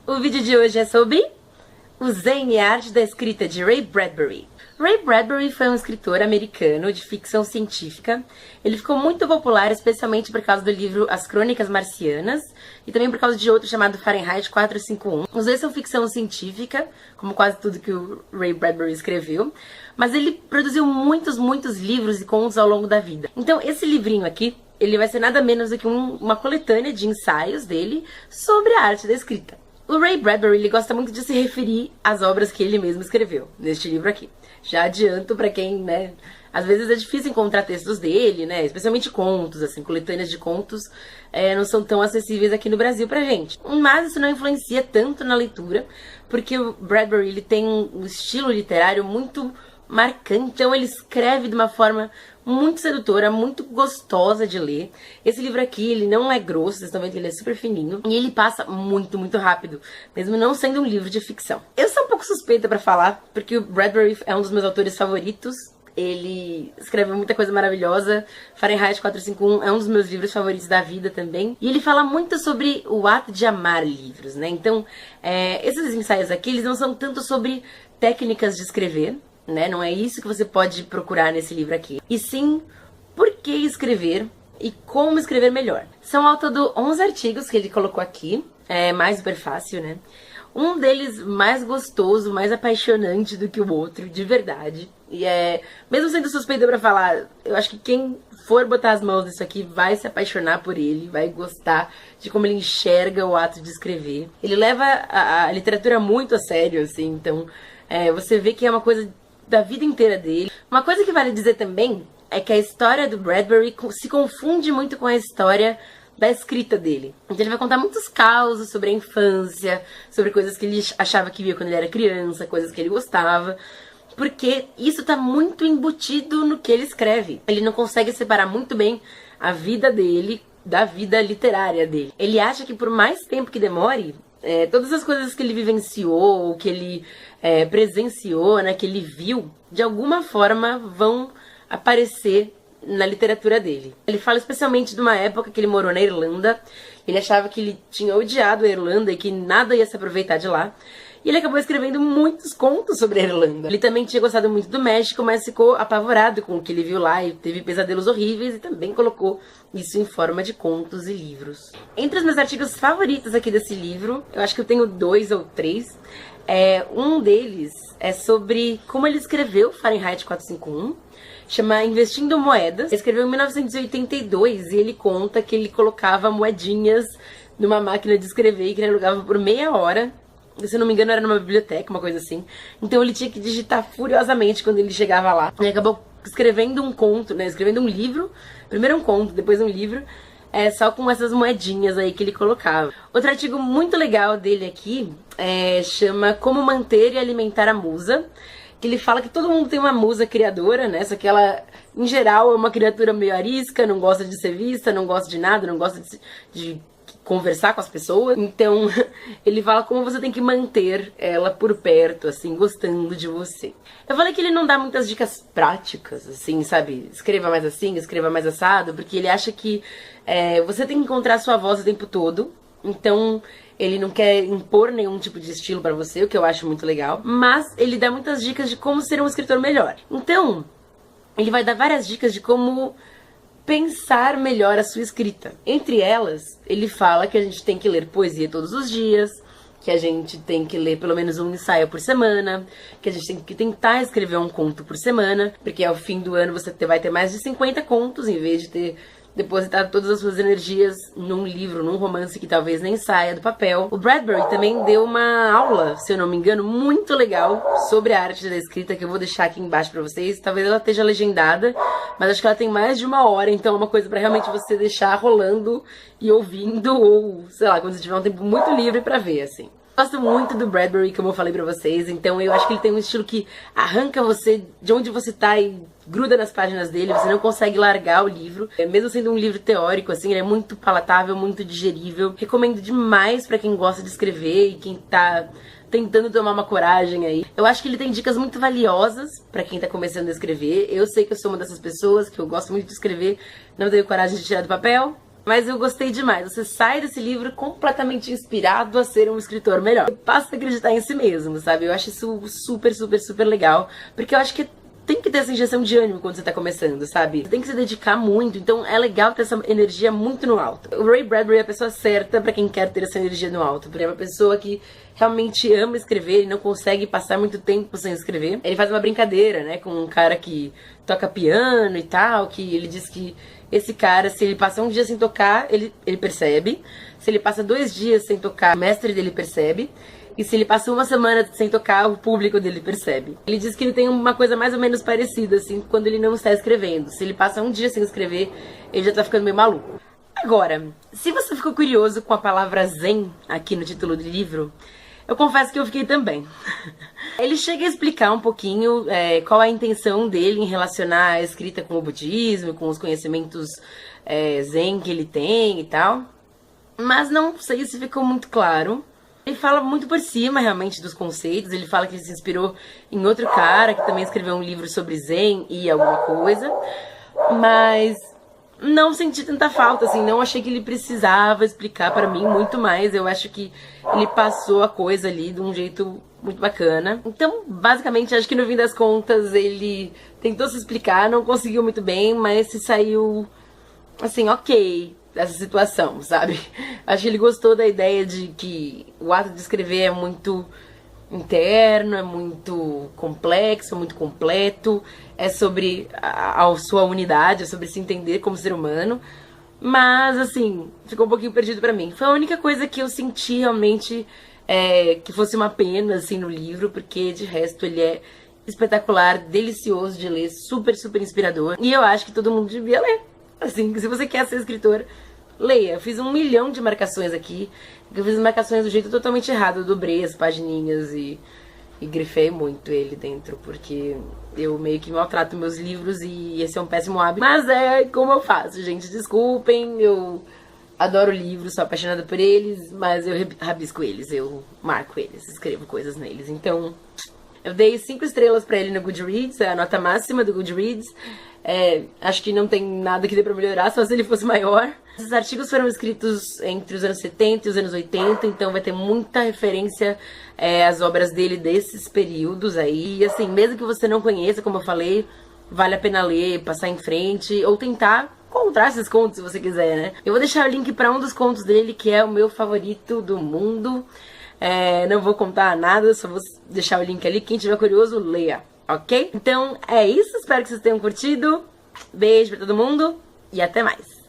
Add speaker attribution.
Speaker 1: O vídeo de hoje é sobre o Zen e a Arte da Escrita, de Ray Bradbury. Ray Bradbury foi um escritor americano de ficção científica. Ele ficou muito popular, especialmente por causa do livro As Crônicas Marcianas e também por causa de outro chamado Fahrenheit 451. Os dois são ficção científica, como quase tudo que o Ray Bradbury escreveu, mas ele produziu muitos livros e contos ao longo da vida. Então, esse livrinho aqui, ele vai ser nada menos do que uma coletânea de ensaios dele sobre a arte da escrita. O Ray Bradbury, ele gosta muito de se referir às obras que ele mesmo escreveu, neste livro aqui. Já adianto pra quem, às vezes é difícil encontrar textos dele, especialmente contos, assim, coletâneas de contos não são tão acessíveis aqui no Brasil pra gente. Mas isso não influencia tanto na leitura, porque o Bradbury, ele tem um estilo literário muito marcante, então ele escreve de uma forma muito sedutora, muito gostosa de ler. Esse livro aqui, ele não é grosso, vocês estão vendo que ele é super fininho, e ele passa muito rápido, mesmo não sendo um livro de ficção. Eu sou um pouco suspeita pra falar, porque o Bradbury é um dos meus autores favoritos. Ele escreve muita coisa maravilhosa. Fahrenheit 451 é um dos meus livros favoritos da vida também. E ele fala muito sobre o ato de amar livros, Então, esses ensaios aqui, eles não são tanto sobre técnicas de escrever, Não é isso que você pode procurar nesse livro aqui. E sim, por que escrever e como escrever melhor. São ao todo 11 artigos que ele colocou aqui. É mais super fácil, Um deles mais gostoso, mais apaixonante do que o outro, de verdade. E mesmo sendo suspeita pra falar, eu acho que quem for botar as mãos nisso aqui vai se apaixonar por ele, vai gostar de como ele enxerga o ato de escrever. Ele leva a literatura muito a sério, assim, então você vê que é uma coisa da vida inteira dele. Uma coisa que vale dizer também é que a história do Bradbury se confunde muito com a história da escrita dele. Então ele vai contar muitos causos sobre a infância, sobre coisas que ele achava que via quando ele era criança, coisas que ele gostava, porque isso tá muito embutido no que ele escreve. Ele não consegue separar muito bem a vida dele da vida literária dele. Ele acha que por mais tempo que demore, todas as coisas que ele vivenciou, que ele presenciou, que ele viu, de alguma forma vão aparecer na literatura dele. Ele fala especialmente de uma época que ele morou na Irlanda. Ele achava que ele tinha odiado a Irlanda e que nada ia se aproveitar de lá. E ele acabou escrevendo muitos contos sobre a Irlanda. Ele também tinha gostado muito do México, mas ficou apavorado com o que ele viu lá e teve pesadelos horríveis e também colocou isso em forma de contos e livros. Entre os meus artigos favoritos aqui desse livro, eu acho que eu tenho 2 ou 3. Um deles é sobre como ele escreveu Fahrenheit 451, chama Investindo Moedas. Ele escreveu em 1982 e ele conta que ele colocava moedinhas numa máquina de escrever e que ele alugava por meia hora. Se eu não me engano, era numa biblioteca, uma coisa assim. Então ele tinha que digitar furiosamente quando ele chegava lá. Ele acabou escrevendo um conto, escrevendo um livro. Primeiro um conto, depois um livro. Só com essas moedinhas aí que ele colocava. Outro artigo muito legal dele aqui chama Como Manter e Alimentar a Musa. Que ele fala que todo mundo tem uma musa criadora, Só que ela, em geral, é uma criatura meio arisca, não gosta de ser vista, não gosta de nada, não gosta de conversar com as pessoas. Então, ele fala como você tem que manter ela por perto, assim, gostando de você. Eu falei que ele não dá muitas dicas práticas, assim, sabe? Escreva mais assim, escreva mais assado, porque ele acha que você tem que encontrar a sua voz o tempo todo. Então, ele não quer impor nenhum tipo de estilo pra você, o que eu acho muito legal. Mas ele dá muitas dicas de como ser um escritor melhor. Então, ele vai dar várias dicas de como pensar melhor a sua escrita. Entre elas, ele fala que a gente tem que ler poesia todos os dias, que a gente tem que ler pelo menos um ensaio por semana, que a gente tem que tentar escrever um conto por semana, porque ao fim do ano você vai ter mais de 50 contos, em vez de ter depositar todas as suas energias num livro, num romance que talvez nem saia do papel. O Bradbury também deu uma aula, se eu não me engano, muito legal sobre a arte da escrita, que eu vou deixar aqui embaixo pra vocês. Talvez ela esteja legendada, mas acho que ela tem mais de 1 hora, então é uma coisa pra realmente você deixar rolando e ouvindo, ou, sei lá, quando você tiver um tempo muito livre pra ver, assim. Gosto muito do Bradbury, como eu falei pra vocês, então eu acho que ele tem um estilo que arranca você de onde você tá e gruda nas páginas dele, você não consegue largar o livro. Mesmo sendo um livro teórico, assim, ele é muito palatável, muito digerível. Recomendo demais pra quem gosta de escrever e quem tá tentando tomar uma coragem aí. Eu acho que ele tem dicas muito valiosas pra quem tá começando a escrever. Eu sei que eu sou uma dessas pessoas, que eu gosto muito de escrever, não tenho coragem de tirar do papel. Mas eu gostei demais. Você sai desse livro completamente inspirado a ser um escritor melhor. Passa a acreditar em si mesmo, sabe? Eu acho isso super, super, super legal. Porque eu acho que tem que ter essa injeção de ânimo quando você tá começando, sabe? Você tem que se dedicar muito, então é legal ter essa energia muito no alto. O Ray Bradbury é a pessoa certa pra quem quer ter essa energia no alto, porque é uma pessoa que realmente ama escrever e não consegue passar muito tempo sem escrever. Ele faz uma brincadeira, né, com um cara que toca piano e tal, que ele diz que esse cara, se ele passa um dia sem tocar, ele percebe. Se ele passa 2 dias sem tocar, o mestre dele percebe. E se ele passa uma semana sem tocar, o público dele percebe. Ele diz que ele tem uma coisa mais ou menos parecida, assim, quando ele não está escrevendo. Se ele passa um dia sem escrever, ele já tá ficando meio maluco. Agora, se você ficou curioso com a palavra zen aqui no título do livro, eu confesso que eu fiquei também. Ele chega a explicar um pouquinho qual é a intenção dele em relacionar a escrita com o budismo, com os conhecimentos zen que ele tem e tal. Mas não sei se ficou muito claro. Ele fala muito por cima, realmente, dos conceitos. Ele fala que ele se inspirou em outro cara que também escreveu um livro sobre zen e alguma coisa. Mas não senti tanta falta, assim. Não achei que ele precisava explicar pra mim muito mais. Eu acho que ele passou a coisa ali de um jeito muito bacana. Então, basicamente, acho que no fim das contas ele tentou se explicar, não conseguiu muito bem, mas se saiu, assim, ok dessa situação, sabe? Acho que ele gostou da ideia de que o ato de escrever é muito interno, é muito complexo, é muito completo, é sobre a sua unidade, é sobre se entender como ser humano. Mas, assim, ficou um pouquinho perdido pra mim. Foi a única coisa que eu senti realmente que fosse uma pena, assim, no livro, porque de resto ele é espetacular, delicioso de ler, super, super inspirador. E eu acho que todo mundo devia ler. Assim, se você quer ser escritor, leia. Eu fiz 1 milhão de marcações aqui. Eu fiz marcações do jeito totalmente errado. Eu dobrei as pagininhas e grifei muito ele dentro, porque eu meio que maltrato meus livros e esse é um péssimo hábito. Mas é como eu faço, gente. Desculpem, eu adoro livros, sou apaixonada por eles, mas eu rabisco eles, eu marco eles, escrevo coisas neles. Então, eu dei 5 estrelas pra ele no Goodreads, é a nota máxima do Goodreads. Acho que não tem nada que dê pra melhorar, só se ele fosse maior. Esses artigos foram escritos entre os anos 70 e os anos 80, então vai ter muita referência às obras dele desses períodos aí. E assim, mesmo que você não conheça, como eu falei, vale a pena ler, passar em frente, ou tentar encontrar esses contos se você quiser, né? Eu vou deixar o link pra um dos contos dele, que é o meu favorito do mundo. Não vou contar nada, só vou deixar o link ali. Quem tiver curioso, leia, ok? Então é isso, espero que vocês tenham curtido. Beijo pra todo mundo e até mais.